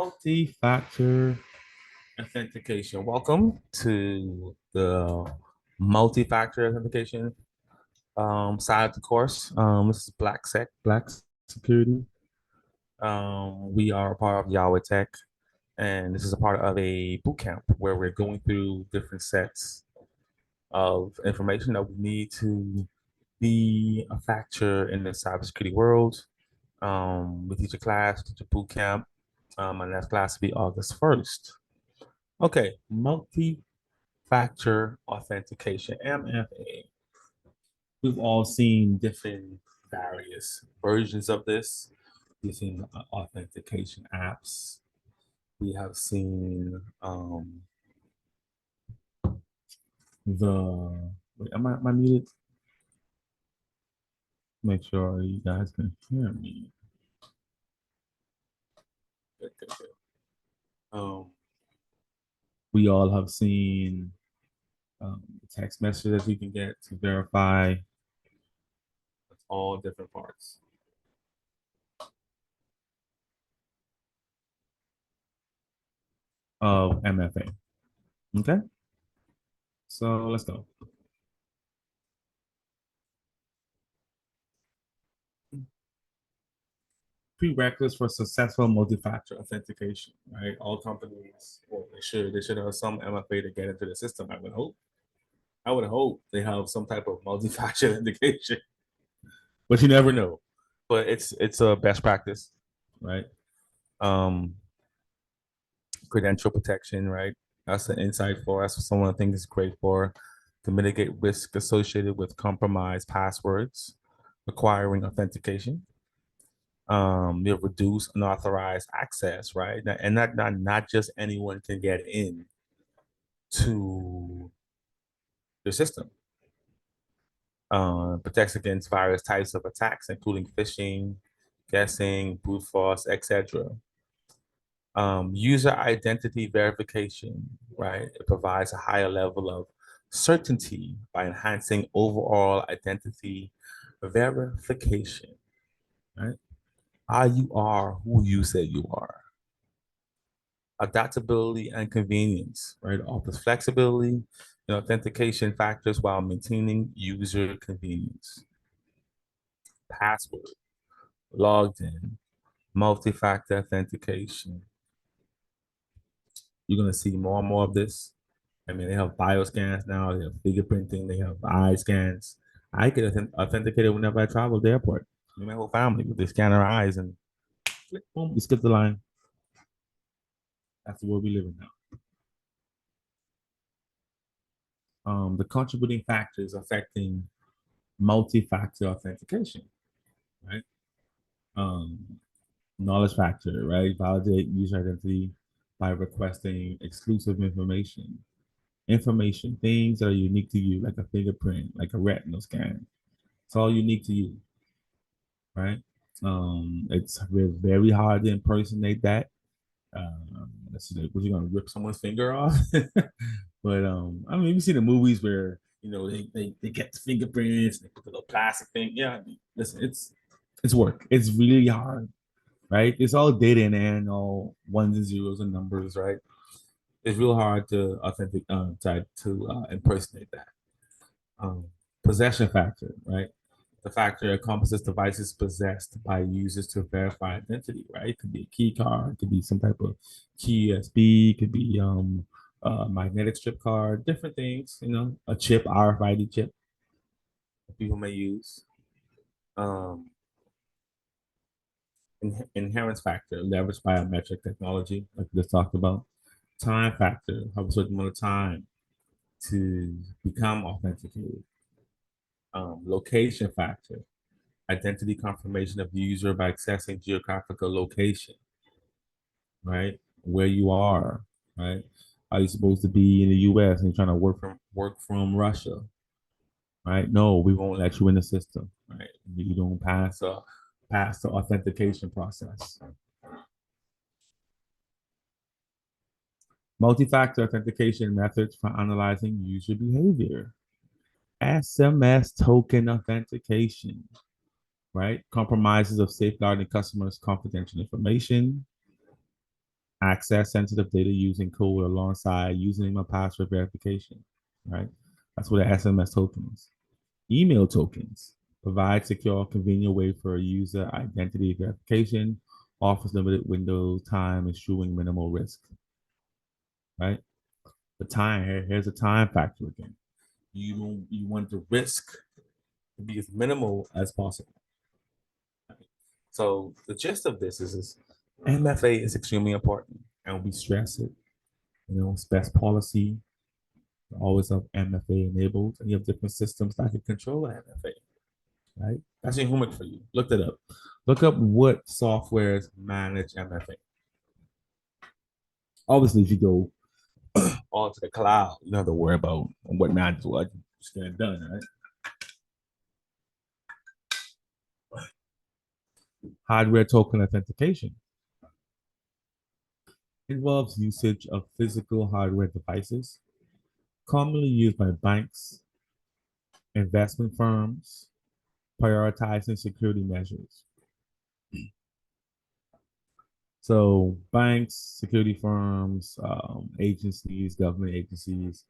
Multi-factor authentication. Welcome to the multi-factor authentication side of the course. This is Black Security. We are a part of Yahweh Tech, and this is a part of a boot camp where we're going through different sets of information that we need to be a factor in the cybersecurity world. We teach a class, teach a boot camp. My next class will be August 1st. Okay, multi-factor authentication, MFA. We've all seen different various versions of this. We've seen authentication apps. We have seen the. Wait, am I muted? Make sure you guys can hear me. Good, good, good. We all have seen text messages that you can get to verify all different parts of MFA. Okay, so let's go. Prerequisites for successful multi-factor authentication, right? All companies, well, they should have some MFA to get into the system. I would hope. I would hope they have some type of multi-factor authentication, but you never know. But it's a best practice, right? Um, Credential protection, right? That's an insight for us. Someone thinks is great for to mitigate risk associated with compromised passwords, requiring authentication. You'll reduce unauthorized access, right? And not just anyone can get in to the system. Protects against various types of attacks, including phishing, guessing, brute force, etc. User identity verification, right? It provides a higher level of certainty by enhancing overall identity verification, right? You are who you say you are. Adaptability and convenience, right? Offers flexibility and authentication factors while maintaining user convenience. Password, logged in, multi-factor authentication. You're gonna see more and more of this. I mean, they have bioscans now, they have fingerprinting, they have eye scans. I get authenticated whenever I travel to the airport. My whole family with they scan our eyes and click, boom, we skip the line. That's the world we live in now. The contributing factors affecting multi-factor authentication, right? Um, Knowledge factor, right? Validate user identity by requesting exclusive information. Information, things that are unique to you, like a fingerprint, like a retinal scan. It's all unique to you, right? It's very hard to impersonate that. Let's see, like, was you gonna rip someone's finger off? But I mean, you see the movies where they get the fingerprints, they put the little plastic thing. Yeah, listen, it's work. It's really hard, right? It's all data and all ones and zeros and numbers, right? It's real hard to impersonate that. Um, Possession factor, right? The factor encompasses devices possessed by users to verify identity, right? It could be a key card, it could be some type of key USB, it could be a magnetic strip card, different things, a chip, RFID chip that people may use. Um, Inherence factor, leveraged biometric technology, like we just talked about. Time factor, have a certain amount of time to become authenticated. Location factor, identity confirmation of the user by accessing geographical location, right? Where you are, right? Are you supposed to be in the US and you're trying to work from Russia, right? No, we won't let you in the system, right? You don't pass the authentication process. Multi-factor authentication methods for analyzing user behavior. SMS token authentication, right? Compromises of safeguarding customers' confidential information. access sensitive data using code alongside username and password verification, right? That's what an SMS token is. Email tokens provide secure, convenient way for user identity verification, offers limited window time, ensuring minimal risk, right? The time, here's the time factor again. You want the risk to be as minimal as possible. So the gist of this is MFA is extremely important, and we stress it. It's best policy. Always have MFA enabled, and you have different systems that can control MFA. Right? That's your homework for you. Look that up. Look up what softwares manage MFA. Obviously, if you go onto the cloud, you don't have to worry about what manages what. Just get it done, right? Hardware token authentication involves usage of physical hardware devices, commonly used by banks, investment firms, prioritizing security measures. So banks, security firms, agencies, government agencies,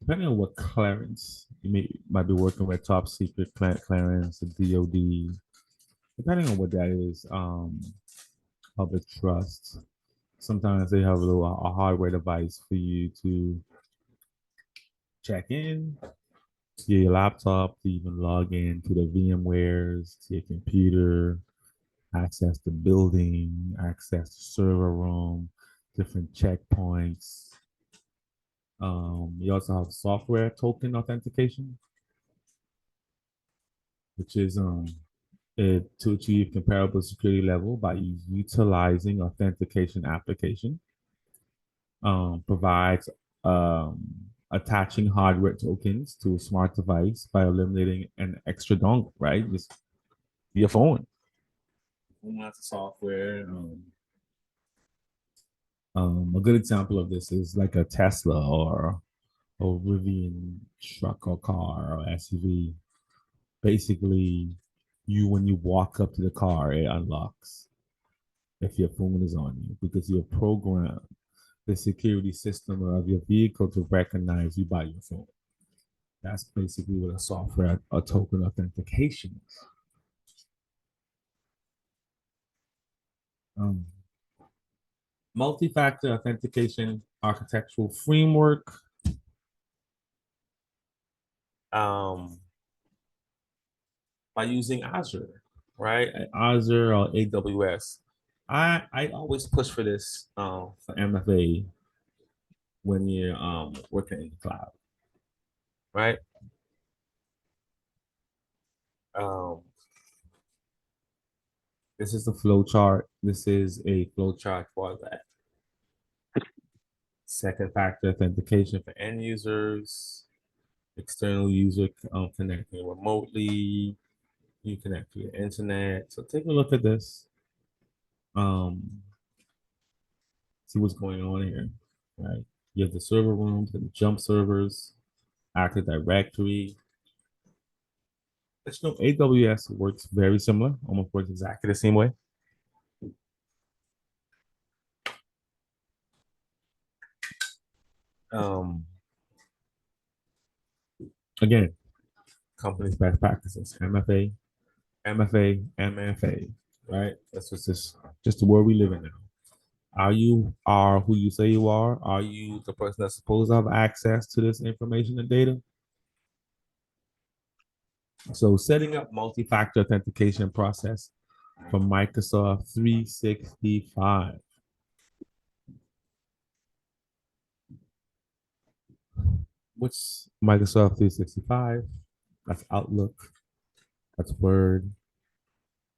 depending on what clearance might be working with, top secret clearance, the DoD, depending on what that is, public trust. Sometimes they have a hardware device for you to check in to your laptop, to even log in to the VMwares, to your computer, access the building, access the server room, different checkpoints. You also have software token authentication, which is to achieve comparable security level by utilizing authentication application. Provides um, attaching hardware tokens to a smart device by eliminating an extra dongle, right? Just your phone. Lots of software. A good example of this is like a Tesla or a Rivian truck or car or SUV. Basically, when you walk up to the car, it unlocks if your phone is on you because you're programmed the security system of your vehicle to recognize you by your phone. That's basically what a software, a token authentication is. Um, Multi-factor authentication architectural framework. Um, by using Azure, right? Azure or AWS. I always push for this for MFA when you're working in the cloud, right? Um, this is the flow chart. This is a flow chart for that. Second factor authentication for end users, external user connecting remotely. You connect to your internet. So take a look at this. See what's going on here, right? You have the server rooms and the jump servers, Active Directory. But AWS works very similar, almost works exactly the same way. Um, Again, companies' best practices, MFA, right? That's just the world we live in now. Are who you say you are? Are you the person that's supposed to have access to this information and data? So setting up multi-factor authentication process from Microsoft 365. What's Microsoft 365? That's Outlook, that's Word,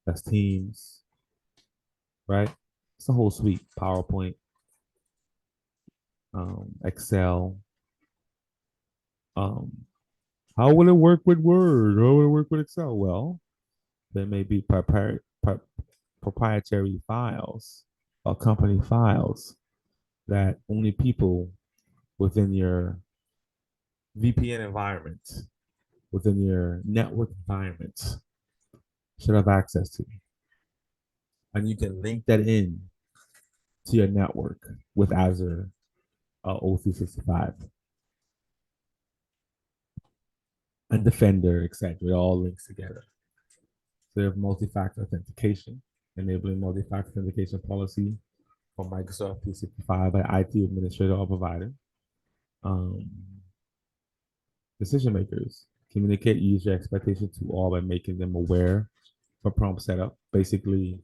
that's Teams, right? It's a whole suite. PowerPoint, Excel. Um, how will it work with Word? How will it work with Excel? Well, there may be proprietary files or company files that only people within your VPN environment, within your network environment, should have access to. And you can link that in to your network with Azure O365 and Defender, etc. It all links together. So you have multi-factor authentication, enabling multi-factor authentication policy for Microsoft 365 by IT administrator or provider. Um, Decision makers communicate user expectations to all by making them aware for prompt setup, basically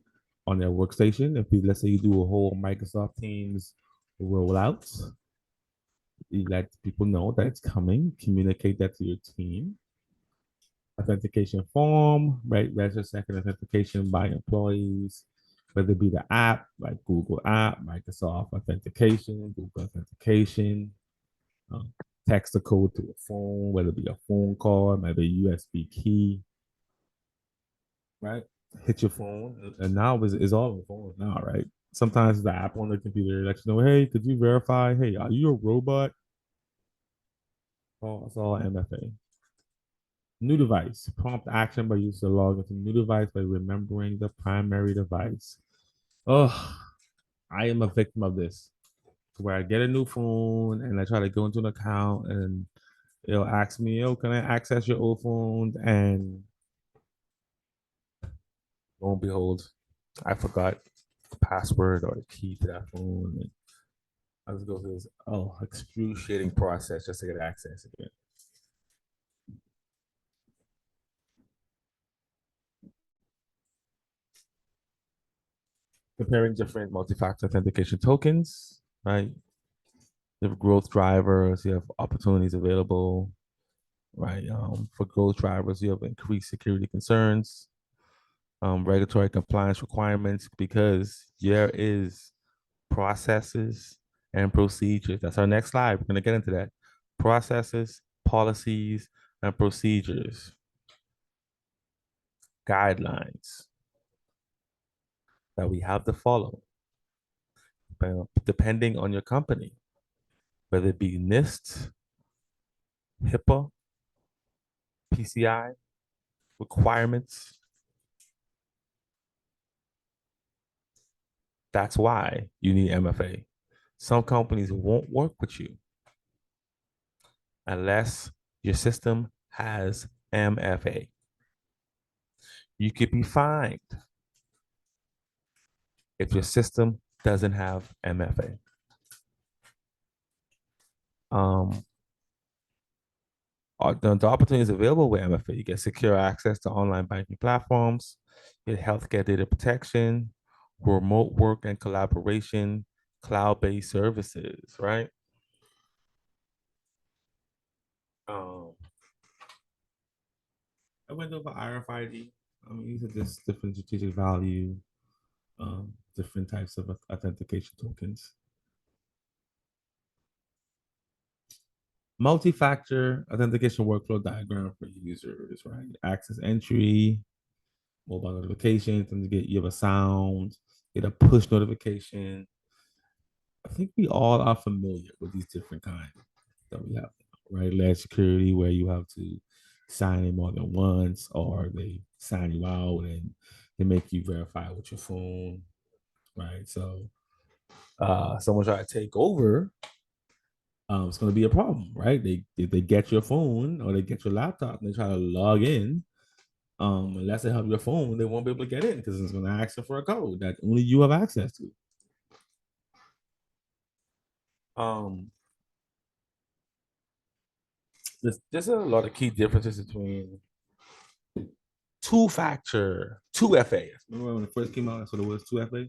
on their workstation. If you, let's say you do a whole Microsoft Teams rollout, you let people know that it's coming, communicate that to your team. Authentication form, right? Register second authentication by employees, whether it be the app like Google App, Microsoft Authentication, Google Authentication, um, text the code to a phone, whether it be a phone call, maybe a USB key, right? Hit your phone, and now it's all on the phone now, right? Sometimes the app on the computer lets you know, hey, could you verify? Hey, are you a robot? Oh, it's all MFA. New device. Prompt action by user log into new device by remembering the primary device. Oh, I am a victim of this. Where I get a new phone and I try to go into an account and it'll ask me, "Oh, can I access your old phone?" And lo and behold, I forgot the password or the key to that phone. And I just go through this excruciating process just to get access again. Comparing different multi-factor authentication tokens, right? You have growth drivers, you have opportunities available, right? For growth drivers, you have increased security concerns, regulatory compliance requirements, because there is processes and procedures. That's our next slide. We're going to get into that. Processes, policies, and procedures, guidelines that we have to follow depending on your company, whether it be NIST, HIPAA, PCI requirements. That's why you need MFA. Some companies won't work with you unless your system has MFA. You could be fined if your system doesn't have MFA. Um, the opportunities available with MFA, you get secure access to online banking platforms, you get healthcare data protection, remote work and collaboration, cloud-based services, right? Um, I went over RFID. I mean, these are just different strategic value, different types of authentication tokens. Multi-factor authentication workflow diagram for users, right? Access entry, mobile notifications, and you have a sound, get a push notification. I think we all are familiar with these different kinds that we have, right? Layer security, where you have to sign in more than once, or they sign you out and they make you verify with your phone, right? So, someone try to take over, it's going to be a problem, right? They get your phone or they get your laptop and they try to log in. Unless they have your phone, they won't be able to get in because it's going to ask them for a code that only you have access to. Um, there's a lot of key differences between two-factor, 2FA. Remember when it first came out, that's what it was, 2FA,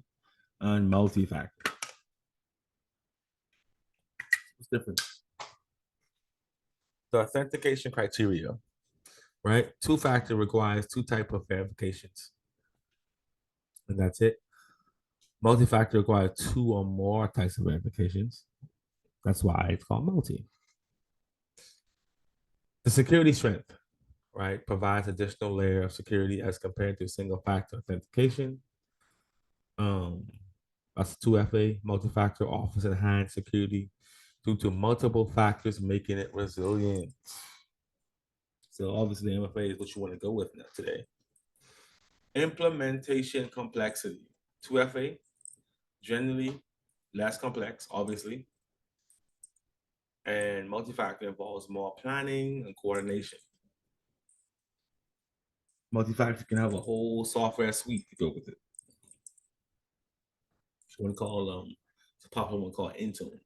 and multi-factor. What's different? The authentication criteria, right? Two-factor requires two type of verifications, and that's it. Multi-factor requires two or more types of verifications. That's why it's called multi. The security strength, right, provides additional layer of security as compared to single-factor authentication. Um, that's 2FA. Multi-factor offers enhanced security due to multiple factors, making it resilient. So obviously, MFA is what you want to go with now today. Implementation complexity. 2FA, generally less complex, obviously, and multi-factor involves more planning and coordination. Multi-factor can have a whole software suite to go with it. It's one called it's a popular one called Intune.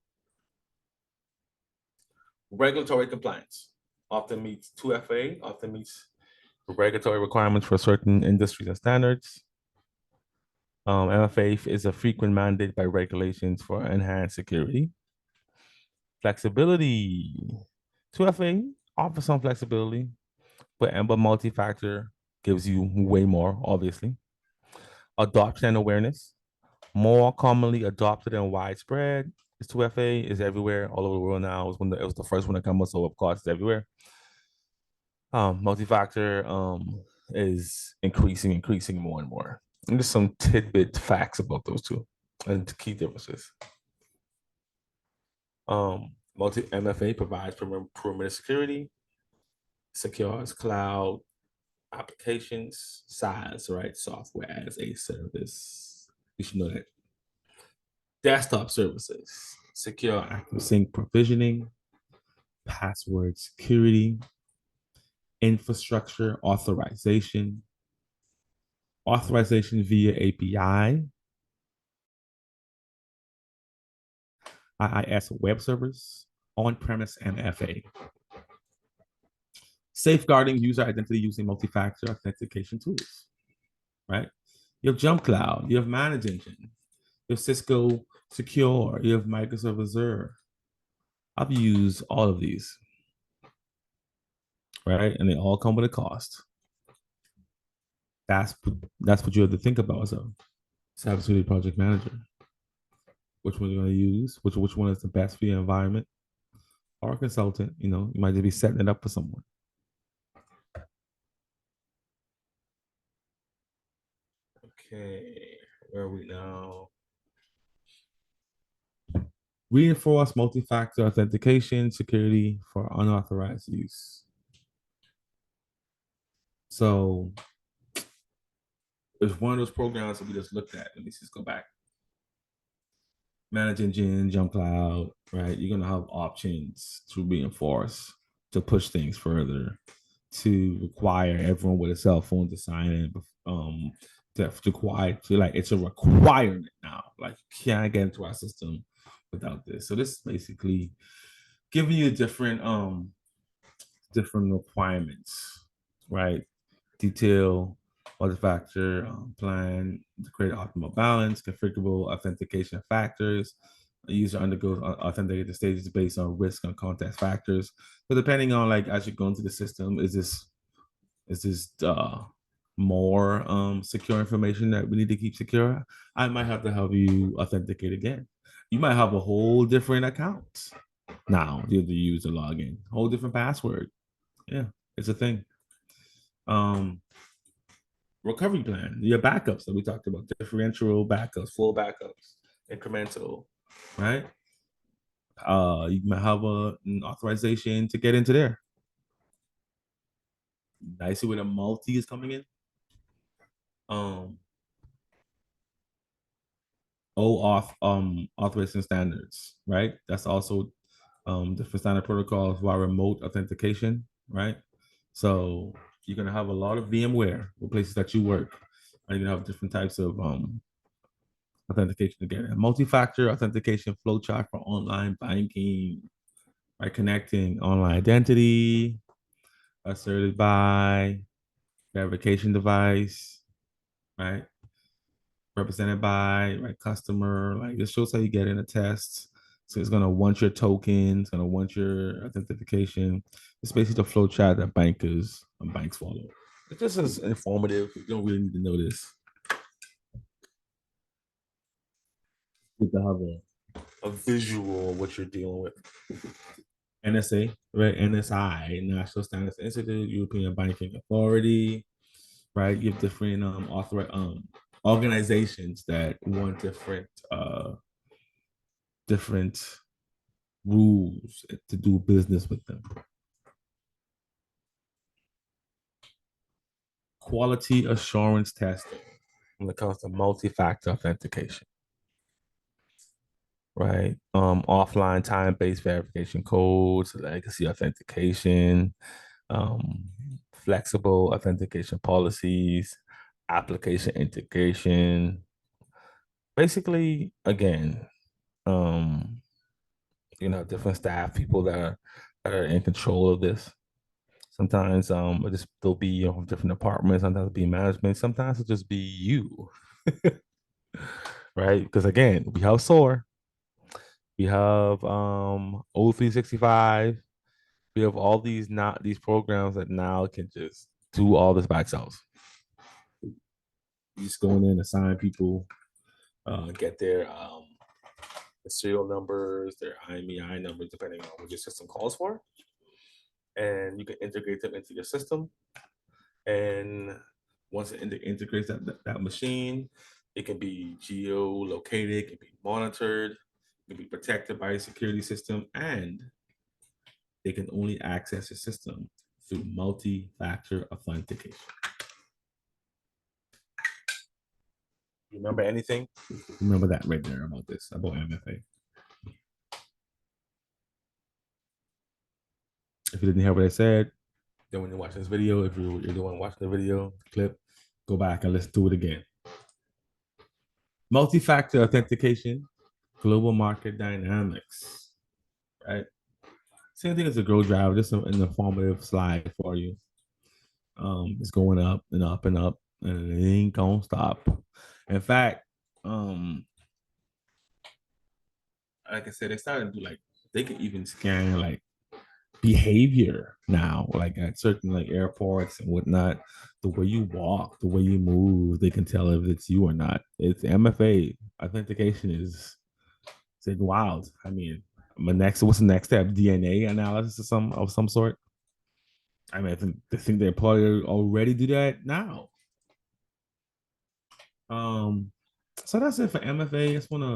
Regulatory compliance often meets 2FA, often meets regulatory requirements for certain industries and standards. MFA is a frequent mandate by regulations for enhanced security. Flexibility. 2FA offers some flexibility, but Ember multi-factor gives you way more, obviously. Adoption and awareness. More commonly adopted and widespread. It's 2FA is everywhere, all over the world now. It was the first one to come up, so of course it's everywhere. Multi-factor is increasing more and more. And just some tidbit facts about those two and key differences. Multi MFA provides perimeter security, secures cloud applications, SaaS, right? Software as a service. You should know that. Desktop services, secure active sync provisioning, password security, infrastructure authorization, authorization via API, IIS web servers, on-premise MFA. Safeguarding user identity using multi-factor authentication tools, right? You have Jump Cloud, you have Manage Engine, you have Cisco Secure, you have Microsoft Azure. I've used all of these, right? And they all come with a cost. That's what you have to think about as a cybersecurity project manager. Which one you're going to use? Which one is the best for your environment? Or a consultant, you might just be setting it up for someone. Okay, where are we now? Reinforce multi-factor authentication security for unauthorized use. So it's one of those programs that we just looked at. Let me just go back. Manage Engine, Jump Cloud, right? You're gonna have options to reinforce, to push things further, to require everyone with a cell phone to sign in. It's a requirement now. Like you can't get into our system without this. So this is basically giving you different requirements, right? Detail, multi-factor plan to create optimal balance, configurable authentication factors. The user undergoes authenticated stages based on risk and context factors. So depending on as you go into the system, is this more secure information that we need to keep secure? I might have to help you authenticate again. You might have a whole different account now. You have to use a login, whole different password. Yeah, it's a thing. Recovery plan, your backups that we talked about, differential backups, full backups, incremental, right? You might have an authorization to get into there. I see where the multi is coming in. OAuth authorization standards, right? That's also different standard protocols for remote authentication, right? So you're gonna have a lot of VMware for places that you work. And you're gonna have different types of authentication again. Multi-factor authentication flowchart for online banking, by connecting online identity, asserted by verification device, right? Represented by right customer. Like this shows how you get in a test. So it's gonna want your token, it's gonna want your authentication. It's basically the flowchart that banks follow. It just is informative. You don't really need to know this. Good to have a visual of what you're dealing with. NSA, right? NSI, National Standards Institute, European Banking Authority, right? You have different organizations that want different rules to do business with them. Quality assurance testing when it comes to multi-factor authentication. right? Offline time-based verification codes, legacy authentication, um, flexible authentication policies, application integration. Basically, again, um, different staff, people that are in control of this. Sometimes they'll be different departments, sometimes it'll be management, sometimes it'll just be you, right? Because again, we have SOAR, we have O365, we have all these not these programs that now can just do all this by themselves. You just go in there and assign people, get their serial numbers, their IMEI numbers, depending on what your system calls for, and you can integrate them into your system. And once it integrates that machine, it can be geo-located, it can be monitored, it can be protected by a security system, and they can only access the system through multi-factor authentication. You remember anything? Remember that right there about this, about MFA. If you didn't hear what I said, then when you're watching this video, if you're the one watching the video clip, go back and let's do it again. Multi-factor authentication, global market dynamics, right? Same thing as the growth driver, just an informative slide for you. It's going up and up and up, and it ain't gonna stop. In fact, like I said, they started to do like they can even scan like behavior now, like at certain like airports and whatnot. The way you walk, the way you move, they can tell if it's you or not. It's MFA authentication is it's wild. I mean, what's the next step? DNA analysis of some sort. I mean, I think the employer already do that now. So that's it for MFA. I just want to